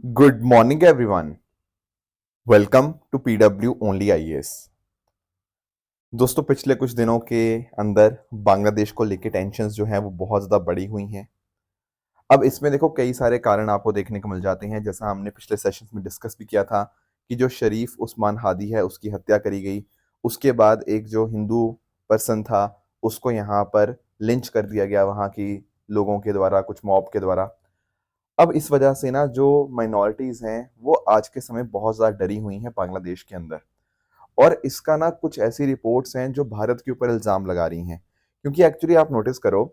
Good morning, everyone. Welcome to PW Only IAS. दोस्तों पिछले कुछ दिनों के अंदर बांग्लादेश को लेके टेंशन्स जो हैं वो बहुत ज़्यादा बढ़ी हुई हैं। अब इसमें देखो कई सारे कारण आपको देखने को मिल जाते हैं, जैसा हमने पिछले सेशंस में डिस्कस भी किया था कि जो शरीफ उस्मान हादी है उसकी हत्या करी गई। उसके बाद एक जो हिंदू पर्सन था उसको यहाँ पर लिंच कर दिया गया वहाँ की लोगों के द्वारा, कुछ मॉब के द्वारा। अब इस वजह से ना जो माइनॉरिटीज़ हैं वो आज के समय बहुत ज़्यादा डरी हुई हैं बांग्लादेश के अंदर। और इसका ना कुछ ऐसी रिपोर्ट्स हैं जो भारत के ऊपर इल्ज़ाम लगा रही हैं। क्योंकि एक्चुअली आप नोटिस करो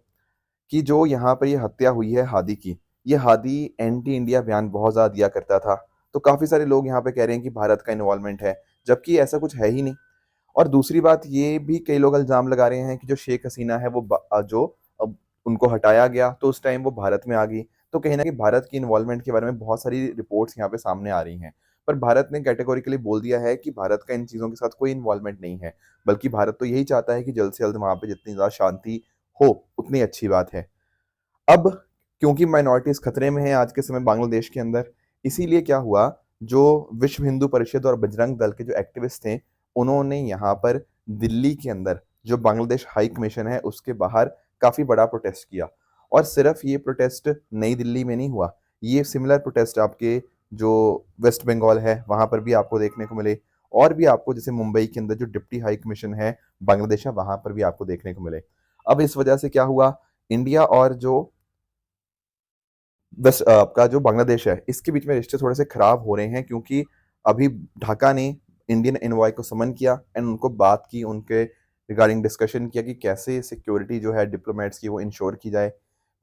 कि जो यहाँ पर ये हत्या हुई है हादी की, ये हादी एंटी इंडिया बयान बहुत ज़्यादा दिया करता था। तो काफ़ी सारे लोग यहाँ पे कह रहे हैं कि भारत का इन्वॉल्वमेंट है, जबकि ऐसा कुछ है ही नहीं। और दूसरी बात ये भी कई लोग इल्ज़ाम लगा रहे हैं कि जो शेख हसीना है वो जो अब उनको हटाया गया तो उस टाइम वो भारत में आ गई। तो कहीं न कहीं भारत की इन्वॉल्वमेंट के बारे में बहुत सारी रिपोर्ट्स यहाँ पे सामने आ रही हैं। पर भारत ने कैटेगोरिकली बोल दिया है कि भारत का इन चीज़ों के साथ कोई इन्वॉल्वमेंट नहीं है। बल्कि भारत तो यही चाहता है कि जल्द से जल्द वहाँ पे जितनी ज़्यादा शांति हो, उतनी अच्छी बात है। अब क्योंकि माइनॉरिटीज़ खतरे में हैं आज के समय बांग्लादेश के अंदर, इसीलिए क्या हुआ, जो विश्व हिंदू परिषद और बजरंग दल के जो एक्टिविस्ट थे, उन्होंने यहाँ पर दिल्ली के अंदर जो बांग्लादेश हाई कमीशन है, उसके बाहर काफ़ी बड़ा प्रोटेस्ट किया। और सिर्फ ये प्रोटेस्ट नई दिल्ली में नहीं हुआ, ये सिमिलर प्रोटेस्ट आपके जो वेस्ट बंगाल है, वहाँ पर भी आपको देखने को मिले। और भी आपको जैसे मुंबई के अंदर जो डिप्टी हाई कमीशन है, बांग्लादेश है, वहाँ पर भी आपको देखने को मिले। अब इस वजह से क्या हुआ, इंडिया और जो आपका जो बांग्लादेश है, इसके बीच में रिश्ते थोड़े-से खराब हो रहे हैं क्योंकि अभी ढाका ने इंडियन एनवॉय को समन किया एंड उनको बात की, उनके रिगार्डिंग डिस्कशन किया कि कैसे सिक्योरिटी जो है डिप्लोमेट्स की वो इंश्योर की जाए।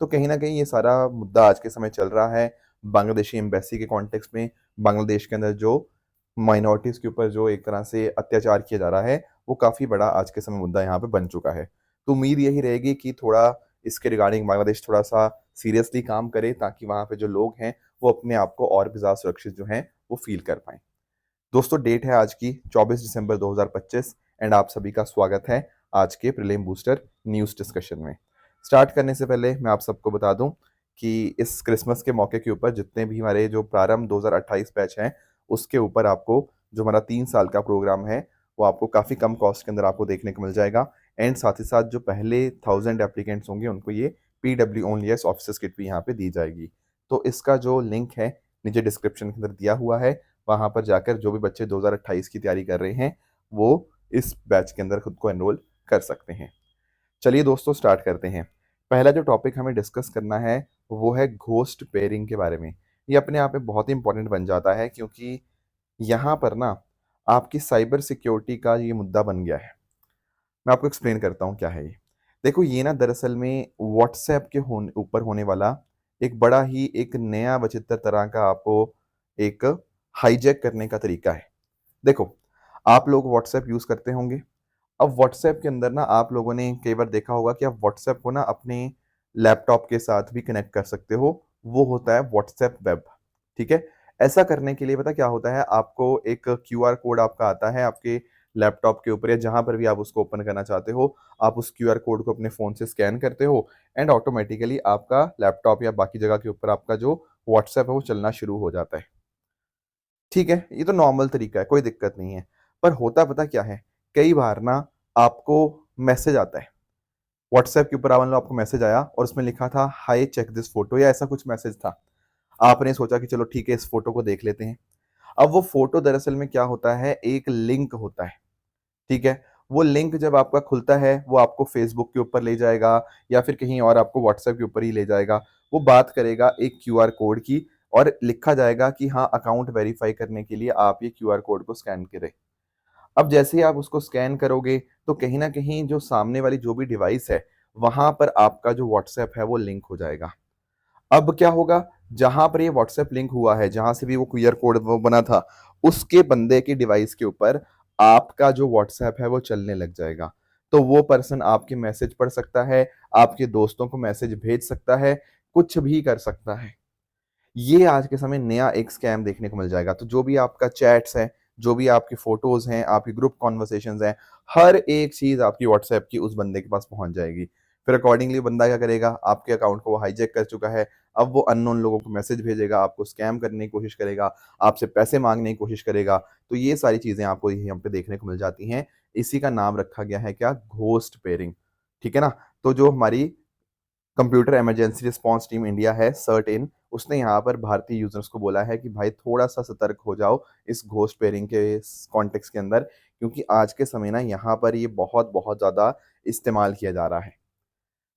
तो कहीं न कहीं ये सारा मुद्दा आज के समय चल रहा है, बांग्लादेशी एम्बेसी के कॉन्टेक्स्ट में, बांग्लादेश के अंदर जो माइनॉरिटीज़ के ऊपर जो एक तरह से अत्याचार किया जा रहा है, वो काफ़ी बड़ा आज के समय मुद्दा यहाँ पे बन चुका है। तो उम्मीद यही रहेगी कि थोड़ा इसके रिगार्डिंग बांग्लादेश थोड़ा-सा सीरियसली काम करे ताकि वहाँ पे जो लोग हैं, वो अपने आप को और भी ज़्यादा सुरक्षित जो हैं, वो फ़ील कर पाएँ। दोस्तों डेट है आज की 24 दिसंबर 2025 एंड आप सभी का स्वागत है आज के प्रीलिम बूस्टर न्यूज़ डिस्कशन में। स्टार्ट करने से पहले मैं आप सबको बता दूँ कि इस क्रिसमस के मौके के ऊपर जितने भी हमारे जो प्रारंभ 2028 बैच हैं, उसके ऊपर आपको जो हमारा 3 साल का प्रोग्राम है, वो आपको काफ़ी कम कॉस्ट के अंदर आपको देखने को मिल जाएगा। एंड साथ ही साथ जो पहले 1000 एप्लीकेंट्स होंगे उनको ये पीडब्ल्यू ओनलीएस ऑफिसर्स किट भी यहाँ पे दी जाएगी। तो इसका जो लिंक है नीचे डिस्क्रिप्शन के अंदर दिया हुआ है, वहाँ पर जाकर जो भी बच्चे 2028 की तैयारी कर रहे हैं, वो इस बैच के अंदर खुद को एनरोल कर सकते हैं। चलिए दोस्तों स्टार्ट करते हैं। पहला जो टॉपिक हमें डिस्कस करना है, वो है घोस्ट पेयरिंग के बारे में। ये अपने आप में बहुत ही इम्पोर्टेंट बन जाता है क्योंकि यहाँ पर ना आपकी साइबर सिक्योरिटी का ये मुद्दा बन गया है। मैं आपको एक्सप्लेन करता हूँ क्या है ये। देखो ये ना दरअसल में व्हाट्सऐप के ऊपर होने वाला एक बड़ा ही एक नया विचित्र तरह का आपको एक हाईजैक करने का तरीका है। देखो, आप लोग व्हाट्सऐप यूज़ करते होंगे। अब व्हाट्सऐप के अंदर ना आप लोगों ने कई बार देखा होगा कि आप व्हाट्सऐप को ना अपने लैपटॉप के साथ भी कनेक्ट कर सकते हो। वो होता है व्हाट्सऐप वेब, ठीक है? ऐसा करने के लिए पता क्या होता है, आपको एक क्यूआर कोड आपका आता है आपके लैपटॉप के ऊपर या जहाँ पर भी आप उसको ओपन करना चाहते हो। आप उस क्यूआर कोड को अपने फ़ोन से स्कैन करते हो एंड ऑटोमैटिकली आपका लैपटॉप या बाकी जगह के ऊपर आपका जो व्हाट्सऐप है वो चलना शुरू हो जाता है। ठीक है, ये तो नॉर्मल तरीका है, कोई दिक्कत नहीं है। पर होता पता क्या है, कई बार ना आपको मैसेज आता है, व्हाट्सएप के ऊपर मान लो आपको मैसेज आया और उसमें लिखा था हाय चेक दिस फोटो या ऐसा कुछ मैसेज था। आपने सोचा कि चलो ठीक है इस फोटो को देख लेते हैं। अब वो फोटो दरअसल में क्या होता है, एक लिंक होता है, ठीक है? वो लिंक जब आपका खुलता है, वो आपको फ़ेसबुक के ऊपर ले जाएगा या फिर कहीं और आपको व्हाट्सएप के ऊपर ही ले जाएगा। वो बात करेगा एक क्यूआर कोड की और लिखा जाएगा कि हाँ, अकाउंट वेरीफ़ाई करने के लिए आप ये क्यूआर कोड को स्कैन करें। अब जैसे ही आप उसको स्कैन करोगे, तो कहीं न कहीं जो सामने वाली जो भी डिवाइस है, वहाँ पर आपका जो व्हाट्सएप है, वो लिंक हो जाएगा। अब क्या होगा, जहाँ पर ये व्हाट्सएप लिंक हुआ है, जहाँ से भी वो क्यूआर कोड वो बना था, उसके बंदे की डिवाइस के ऊपर आपका जो व्हाट्सएप है वो चलने लग जाएगा। तो वो पर्सन आपके मैसेज पढ़ सकता है, आपके दोस्तों को मैसेज भेज सकता है, कुछ भी कर सकता है। ये आज के समय नया एक स्कैम देखने को मिल जाएगा। तो जो भी आपका चैट्स है, जो भी आपकी फ़ोटोज़ हैं, आपकी ग्रुप कन्वर्सेशंस हैं, हर एक चीज़ आपकी व्हाट्सएप की उस बंदे के पास पहुँच जाएगी। फिर अकॉर्डिंगली बंदा क्या करेगा, आपके अकाउंट को वो हाईजैक कर चुका है, अब वो अननोन लोगों को मैसेज भेजेगा, आपको स्कैम करने की कोशिश करेगा, आपसे पैसे मांगने की कोशिश करेगा। तो ये सारी चीज़ें आपको यहाँ पे देखने को मिल जाती हैं। इसी का नाम रखा गया है क्या? Ghost pairing. ठीक है ना? तो जो हमारी computer emergency response team India है, सर्ट इन, उसने यहाँ पर भारतीय यूजर्स को बोला है कि भाई थोड़ा सा सतर्क हो जाओ इस घोस्ट पेयरिंग के कॉन्टेक्स्ट के अंदर, क्योंकि आज के समय ना यहाँ पर ये बहुत बहुत ज़्यादा इस्तेमाल किया जा रहा है।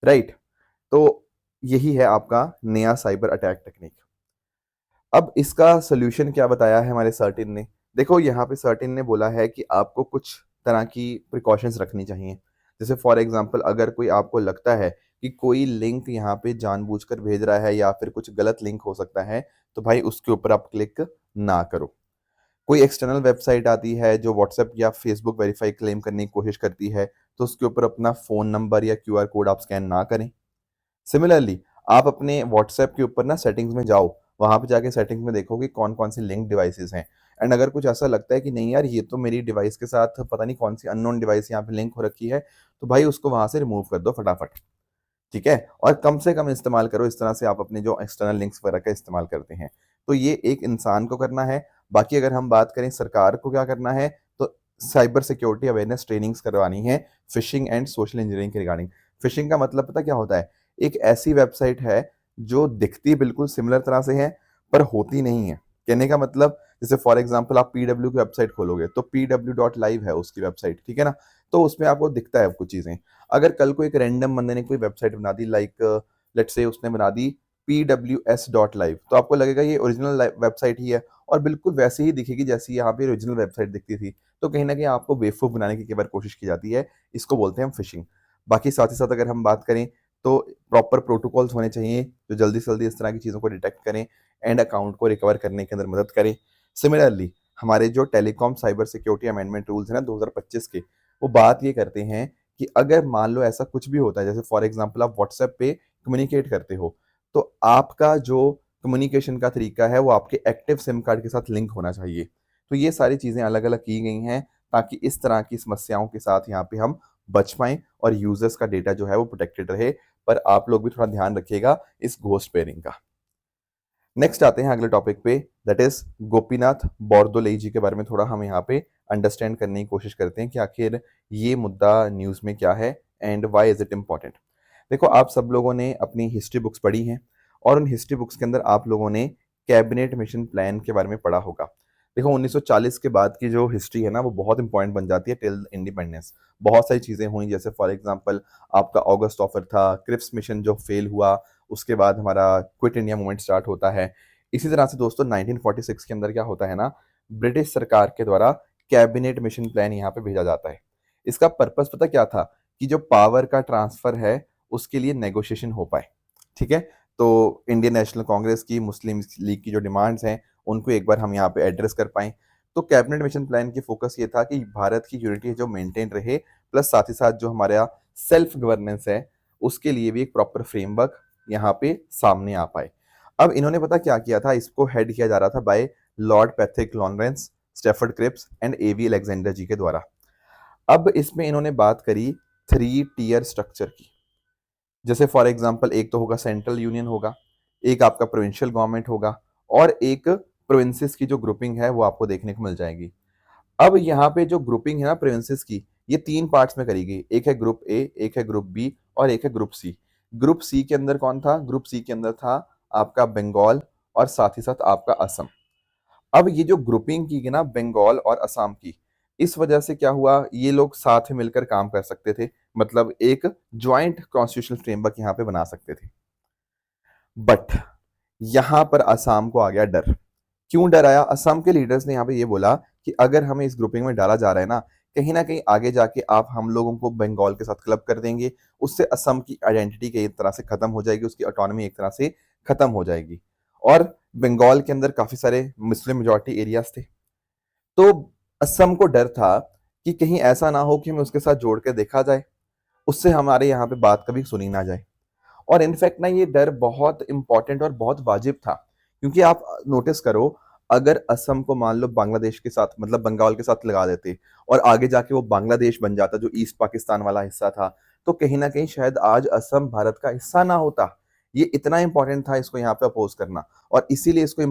राइट? तो यही है आपका नया साइबर अटैक टेक्निक। अब इसका सोल्यूशन क्या बताया है हमारे सर्टिन ने? देखो यहाँ पे सर्टिन ने बोला है कि आपको कुछ तरह की प्रिकॉशंस रखनी चाहिए। जैसे फॉर एग्जांपल अगर कोई आपको लगता है कि कोई लिंक यहाँ पे जानबूझकर भेज रहा है या फिर कुछ गलत लिंक हो सकता है, तो भाई उसके ऊपर आप क्लिक ना करो। कोई एक्सटर्नल वेबसाइट आती है जो व्हाट्सएप या फेसबुक वेरीफाई क्लेम करने की कोशिश करती है, तो उसके ऊपर अपना फ़ोन नंबर या क्यूआर कोड आप स्कैन ना करें। सिमिलरली आप अपने व्हाट्सएप के ऊपर ना सेटिंग्स में जाओ, वहाँ पे जाके सेटिंग्स में देखो कि कौन-कौन सी लिंक्ड डिवाइसेज़ हैं, एंड अगर कुछ ऐसा लगता है कि नहीं यार ये तो मेरी डिवाइस के साथ पता नहीं कौन सी अननोन डिवाइस यहाँ पे लिंक हो रखी है, तो भाई उसको वहाँ से रिमूव कर दो फटाफट। ठीक है? और कम से कम इस्तेमाल करो इस तरह से आप अपने जो एक्सटर्नल लिंक्स वगैरह का इस्तेमाल करते हैं। तो ये एक इंसान को करना है। बाकी अगर हम बात करें सरकार को क्या करना है, तो साइबर सिक्योरिटी अवेयरनेस ट्रेनिंग्स करवानी है फिशिंग एंड सोशल इंजीनियरिंग के रिगार्डिंग। फिशिंग का मतलब पता क्या होता है? एक ऐसी वेबसाइट है जो दिखती बिल्कुल सिमिलर तरह से है, पर होती नहीं है। कहने का मतलब जैसे फॉर एग्जांपल आप पीडब्ल्यू की वेबसाइट खोलोगे तो pw.live है उसकी वेबसाइट, ठीक है ना? तो उसमें आपको दिखता है कुछ चीज़ें। अगर कल को एक रैंडम बंदे ने कोई वेबसाइट बना दी लाइक लेट्स से उसने बना दी pws.live, तो आपको लगेगा ये ओरिजिनल वेबसाइट ही है और बिल्कुल वैसे ही दिखेगी जैसी यहाँ पे ओरिजिनल वेबसाइट दिखती थी। तो कहीं न कहीं आपको बेवकूफ़ बनाने की कई बार कोशिश की जाती है। इसको बोलते हैं हम फिशिंग। बाकी साथ ही साथ अगर हम बात करें तो प्रॉपर प्रोटोकॉल्स होने चाहिए जो जल्दी से जल्दी इस तरह की चीज़ों को डिटेक्ट करें एंड अकाउंट को रिकवर करने के अंदर मदद करें। सिमिलरली हमारे जो telecom cyber security amendment rules हैं ना 2025 के, वो बात ये करते हैं कि अगर मान लो ऐसा कुछ भी होता है, जैसे फॉर एग्जांपल आप व्हाट्सएप पे कम्युनिकेट करते हो, तो आपका जो कम्युनिकेशन का तरीका है वो आपके एक्टिव सिम कार्ड के साथ लिंक होना चाहिए। तो ये सारी चीज़ें अलग-अलग की गई हैं ताकि इस तरह की समस्याओं के साथ यहाँ पे हम बच पाएँ और यूज़र्स का डेटा जो है वो प्रोटेक्टेड रहे। पर आप लोग भी थोड़ा ध्यान रखिएगा इस घोस्ट पेयरिंग का। नेक्स्ट आते हैं अगले टॉपिक पे, दैट इज गोपीनाथ बोरदोलई जी के बारे में थोड़ा हम यहाँ पे अंडरस्टैंड करने की कोशिश करते हैं कि आखिर ये मुद्दा न्यूज़ में क्या है and why is it important. देखो आप सब लोगों ने अपनी हिस्ट्री बुक्स पढ़ी हैं और उन हिस्ट्री बुक्स के अंदर आप लोगों ने कैबिनेट मिशन प्लान के बारे में पढ़ा होगा। देखो 1940 के बाद की जो हिस्ट्री है ना वो बहुत इंपॉर्टेंट बन जाती है टिल इंडिपेंडेंस। बहुत सारी चीज़ें हुई जैसे फॉर एग्जांपल आपका अगस्त ऑफर था, क्रिप्स मिशन जो फेल हुआ, उसके बाद हमारा क्विट इंडिया मूवमेंट स्टार्ट होता है। इसी तरह से दोस्तों 1946 के अंदर क्या होता है ना, ब्रिटिश सरकार के द्वारा कैबिनेट मिशन प्लान यहाँ पे भेजा जाता है। इसका पर्पस पता क्या था? कि जो पावर का ट्रांसफर है उसके लिए नेगोशिएशन हो पाए। ठीक है? तो इंडियन नेशनल कांग्रेस की, मुस्लिम लीग की जो डिमांड्स हैं उनको एक बार हम यहाँ पे एड्रेस कर पाएँ। तो कैबिनेट मिशन प्लान की फोकस ये था कि भारत की यूनिटी जो मेंटेन रहे, प्लस साथ ही साथ जो हमारा सेल्फ गवर्नेंस है उसके लिए भी एक प्रॉपर फ्रेमवर्क यहाँ पे सामने आ पाए। अब इन्होंने पता क्या किया था, इसको हेड किया जा रहा था by Lord Patrick Lawrence, Stafford Cripps and A V Alexander ji के द्वारा। अब इसमें इन्होंने बात करी 3 टियर स्ट्रक्चर की। जैसे फॉर एग्जांपल एक तो होगा सेंट्रल यूनियन होगा, एक आपका प्रोविंशियल गवर्नमेंट होगा और एक प्रोविंसेस की जो ग्रुपिंग है वो आपको देखने को मिल जाएगी। अब यहाँ पे जो ग्रुपिंग है ना प्रोविंसेस की, ये 3 पार्ट्स में करी गई। एक है ग्रुप ए, एक है ग्रुप बी और एक है ग्रुप सी। ग्रुप सी के अंदर कौन था? ग्रुप सी के अंदर था आपका बंगाल और साथ ही साथ आपका असम। अब ये जो ग्रुपिंग की गई ना बंगाल और असम की, इस वजह से क्या हुआ, ये लोग साथ में मिलकर काम कर सकते थे। मतलब एक ज्वाइंट कॉन्स्टिट्यूशनल फ्रेमवर्क यहाँ पे बना सकते थे। बट यहाँ पर असम को आ गया डर। क्यों डर आया? असम के लीडर्स ने यहाँ पे ये बोला कि अगर हमें इस ग्रुपिंग में डाला जा रहा है ना कहीं आगे जाके आप हम लोगों को बंगाल के साथ क्लब कर देंगे, उससे असम की आइडेंटिटी की एक तरह से खत्म हो जाएगी, उसकी ऑटोनॉमी एक तरह से खत्म हो जाएगी। और बंगाल के अंदर काफी सारे मुस्लिम मेजॉरिटी एरियाज थे। तो असम को डर था कि कहीं ऐसा ना हो कि हमें उसके साथ जोड़ के देखा जाए, उससे हमारे यहाँ पे बात कभी सुनी ना जाए। और इनफैक्ट ना ये डर बहुत इंपॉर्टेंट और बहुत वाजिब था, क्योंकि आप नोटिस करो अगर असम को मान लो बांग्लादेश के साथ मतलब बंगाल के साथ लगा देते और आगे जाके वो बांग्लादेश बन जाता जो ईस्ट पाकिस्तान वाला हिस्सा था, तो कहीं ना कहीं शायद आज असम भारत का हिस्सा ना होता। ये इतना इंपॉर्टेंट था इसको यहाँ पे अपोज करना, और इसीलिए इसको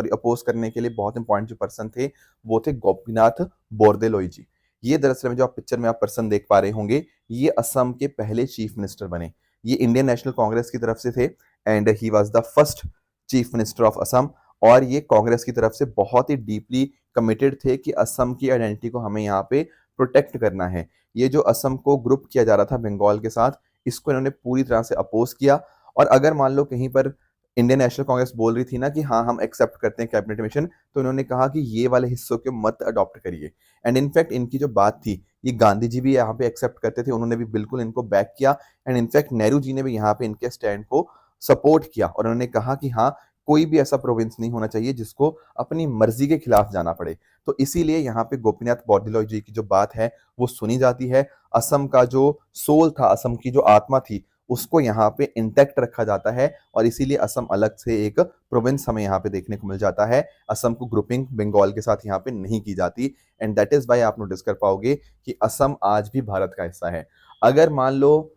अपोज करने के लिए बहुत इंपॉर्टेंट जो पर्सन थे वो थे गोपीनाथ बोरदोलोई जी। ये दरअसल में जो आप पिक्चर में आप पर्सन देख पा रहे होंगे, ये असम के पहले चीफ मिनिस्टर बने। ये इंडियन नेशनल कांग्रेस की तरफ से थे and he was the first chief minister of Assam. और ये कांग्रेस की तरफ से बहुत ही डीपली कमिटेड थे कि असम की आइडेंटिटी को हमें यहाँ पे प्रोटेक्ट करना है। ये जो असम को ग्रुप किया जा रहा था बंगाल के साथ, इसको इन्होंने पूरी तरह से अपोज किया। और अगर मान लो कहीं पर इंडियन नेशनल कांग्रेस बोल रही थी ना कि हाँ हम एक्सेप्ट करते हैं कैबिनेट मिशन, तो इन्होंने कहा कि ये वाले हिस्सों के मत अडॉप्ट करिए। एंड इनफैक्ट इनकी जो बात थी, ये गांधी जी भी यहाँ पे एक्सेप्ट करते थे, उन्होंने भी बिल्कुल इनको बैक किया। एंड इनफैक्ट नेहरू जी ने भी यहाँ पे इनके स्टैंड को सपोर्ट किया और उन्होंने कहा कि हाँ, कोई भी ऐसा प्रोविंस नहीं होना चाहिए जिसको अपनी मर्जी के खिलाफ जाना पड़े। तो इसीलिए यहाँ पे गोपीनाथ बोरदोलोई जी की जो बात है वो सुनी जाती है। असम का जो सोल था, असम की जो आत्मा थी, उसको यहाँ पे इंटैक्ट रखा जाता है और इसीलिए असम अलग से एक प्रोविंस हमें यहाँ पे देखने को मिल जाता है। असम को ग्रुपिंग बंगाल के साथ यहाँ पे नहीं की जाती। एंड दैट इज वाई आप नोटिस कर पाओगे कि असम आज भी भारत का हिस्सा है। अगर मान लो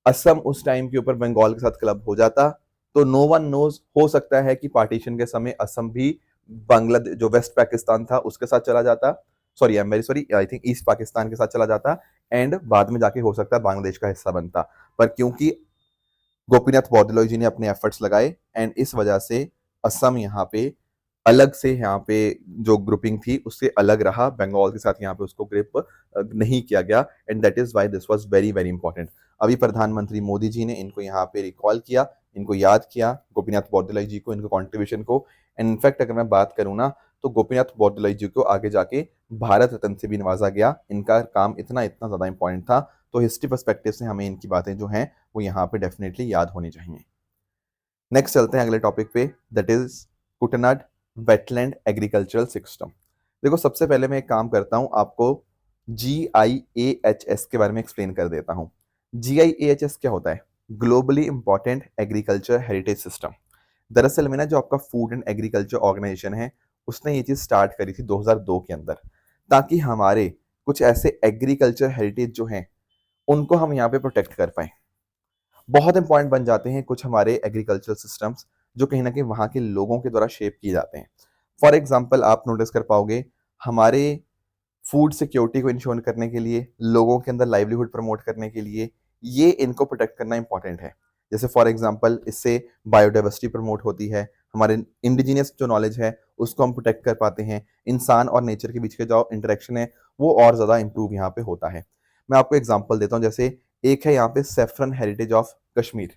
असम उस टाइम के ऊपर बंगाल के साथ क्लब हो जाता, तो नो वन नोज, हो सकता है कि पार्टीशन के समय असम भी बांग्लादेश जो वेस्ट पाकिस्तान था उसके साथ चला जाता, sorry I am very sorry, I think east Pakistan के साथ चला जाता एंड बाद में जाके हो सकता है बांग्लादेश का हिस्सा बनता। पर क्योंकि गोपीनाथ बोरदोलोई जी ने अपने एफर्ट्स लगाए एंड इस वजह से असम यहाँ पे अलग से, यहाँ पे जो ग्रुपिंग थी उससे अलग रहा, बंगाल के साथ यहाँ पे उसको ग्रिप नहीं किया गया। And that is why this was very very important. अभी प्रधानमंत्री मोदी जी ने इनको यहाँ पे रिकॉल किया, इनको याद किया, गोपीनाथ बोरदोलोई जी को, इनको कॉन्ट्रीब्यूशन को। एंड इनफैक्ट अगर मैं बात करूँ ना, तो गोपीनाथ बोरदोलोई जी को आगे जाके भारत रत्न से भी नवाजा गया। इनका काम इतना इतना ज्यादा इंपॉर्टेंट था। तो हिस्ट्री पर्सपेक्टिव से हमें इनकी बातें जो हैं वो यहाँ पे डेफिनेटली याद होनी चाहिए। नेक्स्ट चलते हैं अगले टॉपिक पे, that is Kuttanad wetland agricultural system. देखो सबसे पहले मैं एक काम करता हूं, आपको GIAHS के बारे में एक्सप्लेन कर देता हूं। GIAHS क्या होता है? Globally important agriculture heritage system. दरअसल में ना जो आपका फूड एंड एग्रीकल्चर ऑर्गेनाइजेशन है, उसने ये चीज स्टार्ट करी थी 2002 के अंदर, ताकि हमारे कुछ ऐसे एग्रीकल्चर हेरिटेज जो हैं उनको हम यहाँ पे प्रोटेक्ट कर पाए। बहुत इंपॉर्टेंट बन जाते हैं कुछ हमारे एग्रीकल्चरल सिस्टम्स जो कहीं ना कहीं वहाँ के लोगों के द्वारा शेप किए जाते हैं। फॉर एग्जाम्पल आप नोटिस कर पाओगे, हमारे फूड सिक्योरिटी को इंश्योर करने के लिए, लोगों के अंदर लाइवलीहुड प्रमोट करने के लिए ये इनको प्रोटेक्ट करना इंपॉर्टेंट है। जैसे फॉर एग्जाम्पल इससे बायोडाइवर्सिटी प्रमोट होती है, हमारे इंडिजिनियस जो नॉलेज है उसको हम प्रोटेक्ट कर पाते हैं, इंसान और नेचर के बीच का जो इंटरेक्शन है वो और ज़्यादा इंप्रूव यहाँ पे होता है। मैं आपको एग्जाम्पल देता हूँ, जैसे एक है यहाँ पे सेफ्रन हेरिटेज ऑफ कश्मीर।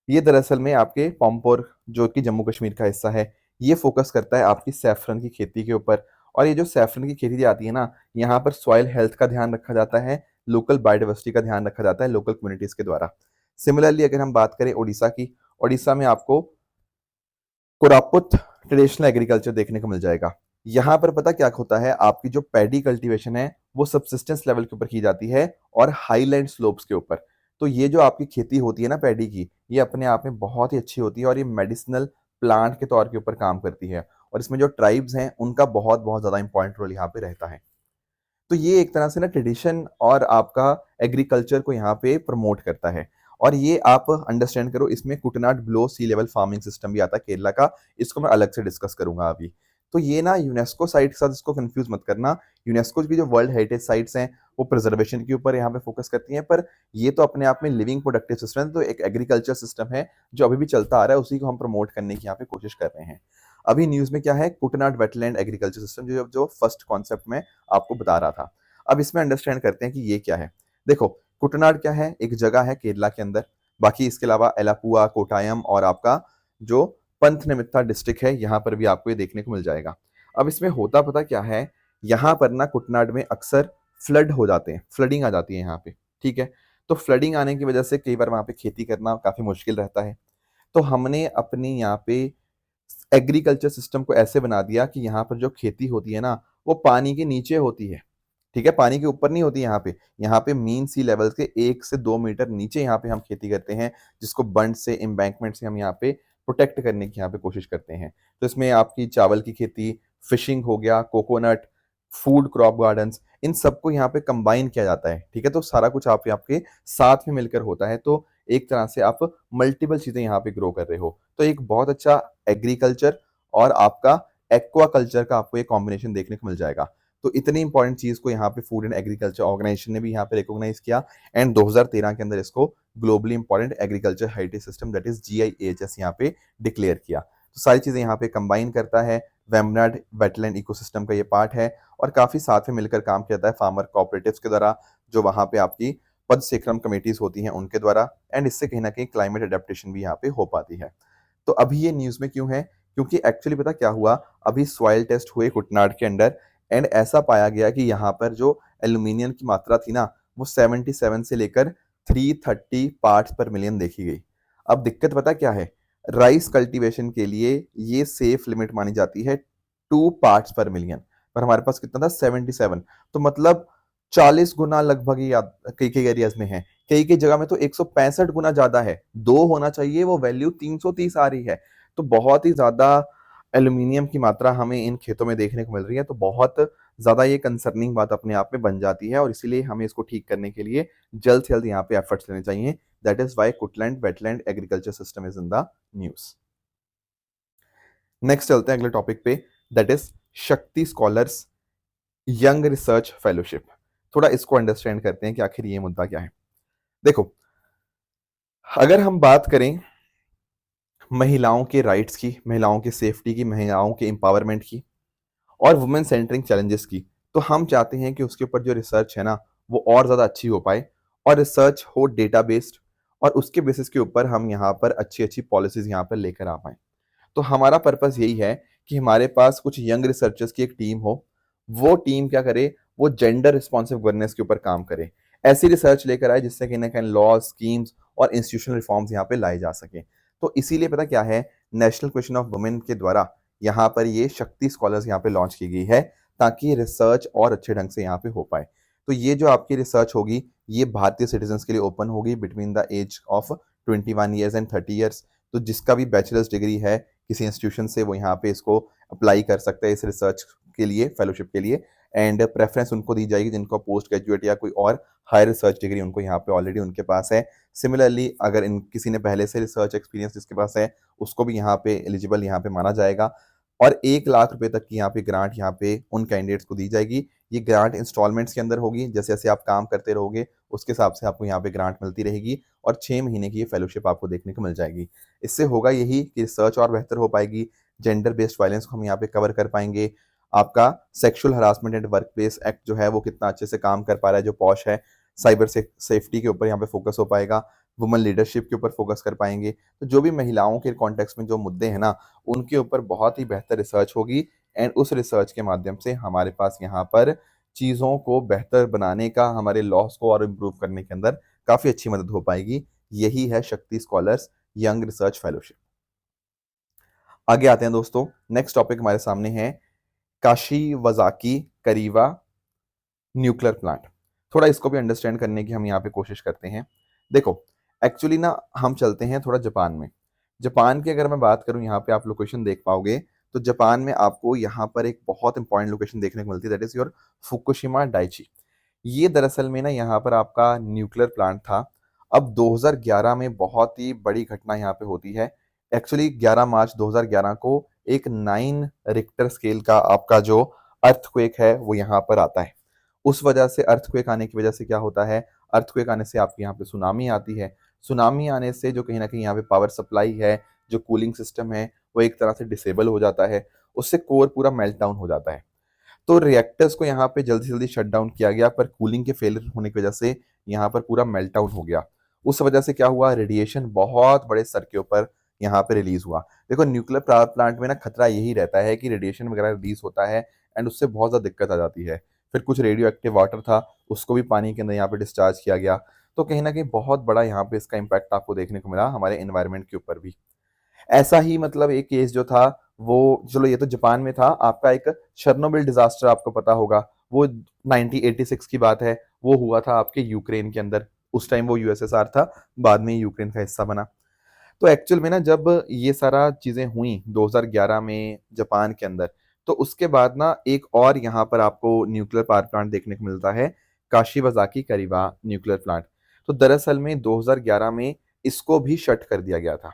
ये दरअसल में आपके पॉम्पोर जो कि जम्मू कश्मीर का हिस्सा है, ये फोकस करता है आपकी सैफरन की खेती के ऊपर। और ये जो सैफरन की खेती आती है ना, यहाँ पर सॉइल हेल्थ का ध्यान रखा जाता है, लोकल बायोडाइवर्सिटी का ध्यान रखा जाता है लोकल कम्युनिटीज के द्वारा। सिमिलरली अगर हम बात करें उड़ीसा की, उड़ीसा में आपको कोरापुट ट्रेडिशनल एग्रीकल्चर देखने को मिल जाएगा। यहाँ पर पता क्या होता है, आपकी जो पैडी कल्टीवेशन है वो सबसिस्टेंस लेवल के ऊपर की जाती है और हाईलैंड स्लोप्स के ऊपर। तो ये जो आपकी खेती होती है ना पैडी की, ये अपने आप में बहुत ही अच्छी होती है और ये मेडिसिनल प्लांट के तौर के ऊपर काम करती है। और इसमें जो ट्राइब्स हैं उनका बहुत बहुत ज्यादा इंपॉर्टेंट रोल यहाँ पे रहता है। तो ये एक तरह से ना ट्रेडिशन और आपका एग्रीकल्चर को यहाँ पे प्रमोट करता है। और ये आप अंडरस्टैंड करो, इसमें कुटनाड बिलो सी लेवल फार्मिंग सिस्टम भी आता है केरला का, इसको मैं अलग से डिस्कस करूंगा अभी। तो ये ना यूनेस्को साइट के साथ इसको कंफ्यूज मत करना। यूनेस्को की जो वर्ल्ड हेरिटेज साइट्स हैं वो प्रिजर्वेशन के ऊपर यहाँ पे फोकस करती हैं, पर ये तो अपने आप में लिविंग प्रोडक्टिव सिस्टम है, तो एक एग्रीकल्चर सिस्टम है जो अभी भी चलता आ रहा है, उसी को हम प्रमोट करने की यहाँ पे कोशिश कर रहे हैं। अभी न्यूज में क्या है, कुटनाड वेटलैंड एग्रीकल्चर सिस्टम जो जो फर्स्ट कॉन्सेप्ट में आपको बता रहा था। अब इसमें अंडरस्टैंड करते हैं कि ये क्या है। देखो कुटनाड क्या है, एक जगह है केरला के अंदर, बाकी इसके अलावा एलापुआ, कोटायम और आपका जो पंथनमित्ता डिस्ट्रिक्ट है यहाँ पर भी आपको ये देखने को मिल जाएगा। अब इसमें होता पता क्या है, यहाँ पर ना कुटनाड में अक्सर फ्लड हो जाते हैं, फ्लडिंग आ जाती है यहाँ पे, ठीक है। तो फ्लडिंग आने की वजह से कई बार वहाँ पे खेती करना काफी मुश्किल रहता है। तो हमने अपनी यहाँ पे एग्रीकल्चर सिस्टम को ऐसे बना दिया कि यहाँ पर जो खेती होती है ना वो पानी के नीचे होती है, ठीक है, पानी के ऊपर नहीं होती। यहाँ पे मीन सी लेवल के 1 से 2 मीटर नीचे यहाँ पे हम खेती करते हैं, जिसको बंड से, एम्बैंकमेंट से हम यहाँ पे प्रोटेक्ट करने की यहाँ पे कोशिश करते हैं। तो इसमें आपकी चावल की खेती, फिशिंग हो गया, कोकोनट, फूड क्रॉप गार्डन्स, इन सबको यहाँ पे कंबाइन किया जाता है, ठीक है। तो सारा कुछ आप आपके साथ में मिलकर होता है। तो एक तरह से आप मल्टीपल चीज़ें यहाँ पे ग्रो कर रहे हो। तो एक बहुत अच्छा एग्रीकल्चर और आपका एक्वाकल्चर का आपको एक कॉम्बिनेशन देखने को मिल जाएगा। तो इतनी इंपॉर्टेंट चीज़ को यहाँ पे फूड एंड एग्रीकल्चर ऑर्गेनाइजेशन ने भी यहाँ पे रिकॉग्नाइज़ किया एंड 2013 के अंदर इसको globally important agriculture heritage system that is GIHS यहाँ पे डिक्लेयर किया। तो सारी चीज़ें यहाँ पे कंबाइन करता है, वेम्बनाड वेटलैंड इकोसिस्टम का ये पार्ट है और काफ़ी साथ में मिलकर काम किया जाता है फार्मर कोऑपरेटिव्स के द्वारा, जो वहाँ पे आपकी पद सेक्रम कमेटीज़ होती हैं उनके द्वारा एंड इससे कहीं न कहीं क्लाइमेट एडेप्टेशन भी यहाँ पे हो पाती है। तो अभी ये न्यूज़ में क्यों है? क्योंकि एक्चुअली पता क्या हुआ, अभी सॉइल टेस्ट हुए कुटनाड के अंडर एंड ऐसा पाया गया कि यहाँ पर जो एल्यूमीनियम की मात्रा थी ना, वो 77 से लेकर 330 पार्ट्स पर मिलियन देखी गई। अब दिक्कत पता क्या है? राइस कल्टीवेशन के लिए ये सेफ लिमिट मानी जाती है 2 पार्ट्स पर मिलियन, पर हमारे पास कितना था 77। तो मतलब 40 गुना लगभग ये कई-कई एरियाज़ में है। कई-कई जगह में तो 165 गुना ज़्यादा है। 2 होना चाहिए, वो वैल्यू 330 आ रही है। तो बहुत ही ज़्यादा एल्यूमीनियम की मात्रा हमें इन खेतों में देखने को मिल रही है, तो बहुत ज़्यादा ये कंसर्निंग बात अपने आप में बन जाती है और इसीलिए हमें इसको ठीक करने के लिए जल्द से जल्द यहाँ पे एफर्ट्स लेने चाहिए। That is why Kuttanad wetland agriculture system is in the news. Next चलते हैं अगले टॉपिक पे, that is Shakti scholars young research fellowship. थोड़ा इसको अंडरस्टैंड करते हैं कि आखिर ये मुद्दा क्या है। देखो, अगर हम बात करें महिलाओं के राइट्स की, महिलाओं की सेफ्टी की, महिलाओं के एम्पावरमेंट की और वुमेन सेंटरिंग चैलेंजेस की, तो हम चाहते हैं कि उसके ऊपर जो रिसर्च है ना, वो और ज़्यादा अच्छी हो पाए और रिसर्च हो डेटा बेस्ड और उसके बेसिस के ऊपर हम यहाँ पर अच्छी-अच्छी पॉलिसीज़ यहाँ पर लेकर आ पाएँ। तो हमारा पर्पस यही है कि हमारे पास कुछ यंग रिसर्चर्स की एक टीम हो, वो टीम क्या करे, वो जेंडर रिस्पॉन्सिव गवर्नेंस के ऊपर काम करे। ऐसी रिसर्च लेकर आए जिससे कहीं न कहीं लॉ, स्कीम्स और इंस्टीट्यूशनल रिफॉर्म्स यहाँ पे लाए जा सकें। तो इसीलिए पता क्या है, नेशनल क्वेश्चन ऑफ वुमेन के द्वारा यहाँ पर ये शक्ति स्कॉलर्स यहाँ पे लॉन्च की गई है, ताकि रिसर्च और अच्छे ढंग से यहाँ पे हो पाए। तो ये जो आपकी रिसर्च होगी, ये भारतीय सिटीज़न्स के लिए ओपन होगी between the age of 21 years and 30 years. तो जिसका भी बैचलर्स डिग्री है किसी इंस्टीट्यूशन से, वो यहाँ पे इसको अप्लाई कर सकता है इस रिसर्च के लिए, फेलोशिप के लिए एंड प्रेफ़रेंस उनको दी जाएगी जिनको पोस्ट ग्रेजुएट या कोई और हायर रिसर्च डिग्री उनको यहाँ पे ऑलरेडी उनके पास है। सिमिलरली अगर इन किसी ने पहले से रिसर्च एक्सपीरियंस जिसके पास है, उसको भी यहाँ पे एलिजिबल यहाँ पे माना जाएगा और 1 लाख रुपए तक की यहाँ पे ग्रांट यहाँ पे उन कैंडिडेट्स को दी जाएगी। ये ग्रांट इंस्टॉलमेंट्स के अंदर होगी, जैसे-जैसे आप काम करते रहोगे, उसके हिसाब से आपको यहाँ पे ग्रांट मिलती रहेगी और 6 महीने की ये फेलोशिप आपको देखने को मिल जाएगी। इससे होगा यही कि रिसर्च और बेहतर हो पाएगी, जेंडर बेस्ड वायलेंस को हम यहाँ पे कवर कर पाएँगे। आपका sexual harassment and workplace act जो है वो कितना अच्छे से काम कर पा रहा है, जो पॉश है, साइबर सेफ्टी के ऊपर यहाँ पे फोकस हो पाएगा, वुमेन लीडरशिप के ऊपर फोकस कर पाएँगे। तो जो भी महिलाओं के कॉन्टेक्स्ट में जो मुद्दे हैं ना, उनके ऊपर बहुत ही बेहतर रिसर्च होगी एंड उस रिसर्च के माध्यम से हमारे पास यहाँ पर चीज़ों को बेहतर बनाने का, हमारे लॉस को और इम्प्रूव करने के अंदर काफ़ी अच्छी मदद हो पाएगी। यही है शक्ति स्कॉलर्स यंग रिसर्च फेलोशिप। आगे आते हैं दोस्तों, नेक्स्ट टॉपिक हमारे सामने है काशिवाज़ाकी करीवा न्यूक्लियर प्लांट। थोड़ा इसको भी अंडरस्टैंड करने की हम यहाँ पे कोशिश करते हैं। देखो, एक्चुअली ना हम चलते हैं थोड़ा जापान में। जापान की अगर मैं बात करूँ, यहाँ पे आप लोकेशन देख पाओगे, तो जापान में आपको यहाँ पर एक बहुत इंपॉर्टेंट लोकेशन देखने को मिलती है, that is your Fukushima Daiichi. ये दरअसल में ना यहाँ पर आपका न्यूक्लियर प्लांट था। अब 2011 में बहुत ही बड़ी घटना यहाँ पे होती है। एक्चुअली 11 मार्च 2011 को एक 9 रिक्टर स्केल का आपका जो अर्थक्वेक है वो यहाँ पर आता है। उस वजह से अर्थक्वेक आने की वजह से क्या होता है, अर्थक्वेक आने से आपके यहाँ पे सुनामी आती है। सुनामी आने से जो कहीं न कहीं यहाँ पे पावर सप्लाई है, जो कूलिंग सिस्टम है, वो एक तरह से डिसेबल हो जाता है। उससे कोर पूरा मेल्ट डाउन हो जाता है। तो रिएक्टर्स को यहाँ पे जल्दी से जल्दी शट डाउन किया गया, पर कूलिंग के फेलियर होने की वजह से यहाँ पर पूरा मेल्ट डाउन हो गया। उस वजह से क्या हुआ, रेडिएशन बहुत बड़े स्तर के ऊपर यहाँ पे रिलीज हुआ। देखो, न्यूक्लियर पावर प्लांट में ना खतरा यही रहता है कि रेडिएशन वगैरह रिलीज होता है एंड उससे बहुत ज़्यादा दिक्कत आ जाती है। फिर कुछ रेडियो एक्टिव वाटर था, उसको भी पानी के अंदर यहाँ पे डिस्चार्ज किया गया। तो कहीं न कहीं बहुत बड़ा यहाँ पे इसका इम्पैक्ट आपको देखने को मिला हमारे एनवायरनमेंट के ऊपर भी। ऐसा ही मतलब एक केस जो था, वो चलो ये तो जापान में था, आपका एक चेरनोबिल डिजास्टर आपको पता होगा, वो 1986 की बात है, वो हुआ था आपके यूक्रेन के अंदर। उस टाइम वो यूएसएसआर था, बाद में यूक्रेन का हिस्सा बना। तो एक्चुअल में ना जब ये सारा चीजें हुई 2011 में जापान के अंदर, तो उसके बाद ना एक और यहाँ पर आपको न्यूक्लियर पावर प्लांट देखने को मिलता है, काशिवाज़ाकी करीवा न्यूक्लियर प्लांट। तो दरअसल में 2011 में इसको भी शट कर दिया गया था।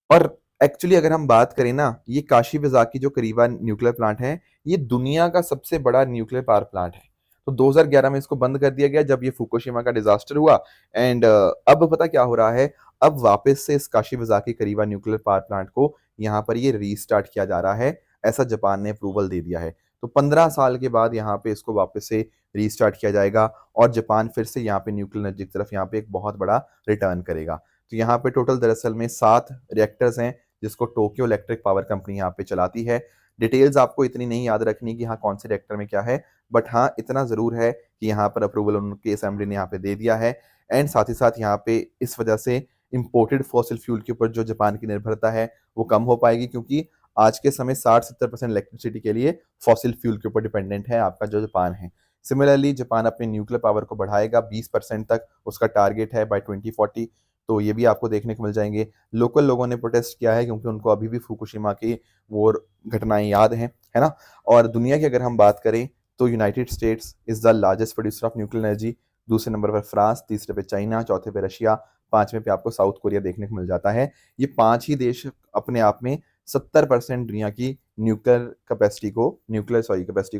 और एक्चुअली अगर हम बात करें ना, ये काशिमिज़ाकी जो करीबा न्यूक्लियर प्लांट है, ये दुनिया का सबसे बड़ा न्यूक्लियर पावर प्लांट है। तो 2011 में इसको बंद कर दिया गया जब ये फुकुशिमा का डिज़ास्टर हुआ एंड अब पता क्या हो रहा है, अब वापस से इस काशिमिज़ाकी करीबा न्यूक्लियर पावर प्लांट को यहाँ पर ये रीस्टार्ट किया जा रहा है, ऐसा जापान ने अप्रूवल दे दिया है। तो 15 साल के बाद यहाँ पे इसको वापस से रीस्टार्ट किया जाएगा और जापान फिर से यहाँ पे न्यूक्लियर एनर्जी की तरफ यहाँ पे एक बहुत बड़ा रिटर्न करेगा। तो यहाँ पे टोटल दरअसल में 7 रिएक्टर्स हैं जिसको टोक्यो इलेक्ट्रिक पावर कंपनी यहाँ पे चलाती है। डिटेल्स आपको इतनी नहीं याद रखनी कि हाँ कौन से रिएक्टर में क्या है, बट हाँ इतना ज़रूर है कि यहाँ पर अप्रूवल उनकी असेंबली ने यहाँ पे दे दिया है एंड साथ ही साथ यहाँ पे इस वजह से इम्पोर्टेड फॉसिल फ्यूल के ऊपर जो जापान की निर्भरता है वो कम हो पाएगी, क्योंकि आज के समय 60-70% इलेक्ट्रिसिटी के लिए फॉसिल फ्यूल के ऊपर डिपेंडेंट है आपका जो जापान है। सिमिलरली जापान अपने न्यूक्लियर पावर को बढ़ाएगा 20% तक, उसका टारगेट है बाय 2040। तो ये भी आपको देखने को मिल जाएंगे। लोकल लोगों ने प्रोटेस्ट किया है क्योंकि उनको अभी भी फुकुशिमा की वो घटनाएं याद हैं, है ना। और दुनिया की अगर हम बात करें तो United states is the largest producer of nuclear energy. दूसरे नंबर पर फ्रांस, तीसरे पे चाइना, चौथे पे रशिया, पांचवें पे आपको साउथ कोरिया देखने को मिल जाता है। ये 5 ही देश अपने आप में 70% दुनिया की न्यूक्लियर कैपेसिटी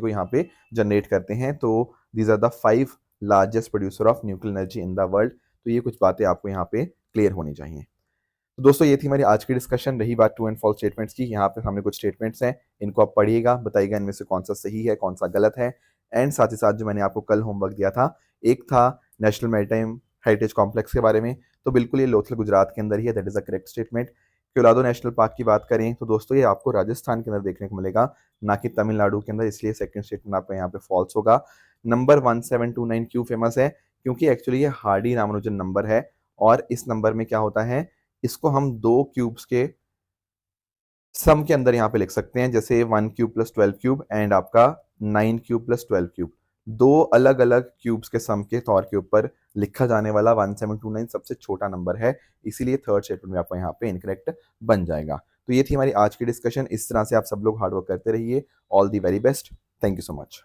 को यहाँ पे जनरेट करते हैं। तो these are the 5 largest producer of nuclear energy in the world. तो ये कुछ बातें आपको यहाँ पे क्लियर होनी चाहिए। तो दोस्तों ये थी हमारी आज की डिस्कशन। रही बात ट्रू एंड फॉल्स स्टेटमेंट्स की, यहाँ पे सामने कुछ स्टेटमेंट्स हैं, इनको आप पढ़िएगा, बताइएगा इनमें से कौन सा सही है कौन सा गलत है। एंड साथ ही साथ जो मैंने आपको कल होमवर्क दिया था, एक था नेशनल मैरीटाइम हेरिटेज कॉम्प्लेक्स के बारे में, तो बिल्कुल ये लोथल गुजरात के अंदर ही है, that is the correct statement. कोलादो नेशनल पार्क की बात करें तो दोस्तों ये आपको राजस्थान के अंदर देखने को मिलेगा, ना कि तमिलनाडु के अंदर, इसलिए सेकंड स्टेटमेंट आपका यहाँ पे फॉल्स होगा। नंबर 1729 क्यों फेमस है, क्योंकि एक्चुअली ये हार्डी रामानुजन नंबर है और इस नंबर में क्या होता है, इसको हम 2 क्यूब्स के सम के अंदर यहाँ पे लिख सकते हैं, जैसे 1 क्यूब प्लस 12 क्यूब एंड आपका 9 क्यूब प्लस 12 क्यूब। 2 अलग-अलग क्यूब्स के सम के तौर के ऊपर लिखा जाने वाला 1729 सबसे छोटा नंबर है, इसीलिए थर्ड स्टेटमेंट में आपका यहाँ पे इनकरेक्ट बन जाएगा। तो ये थी हमारी आज की डिस्कशन। इस तरह से आप सब लोग हार्ड वर्क करते रहिए। All the very best. Thank you so much.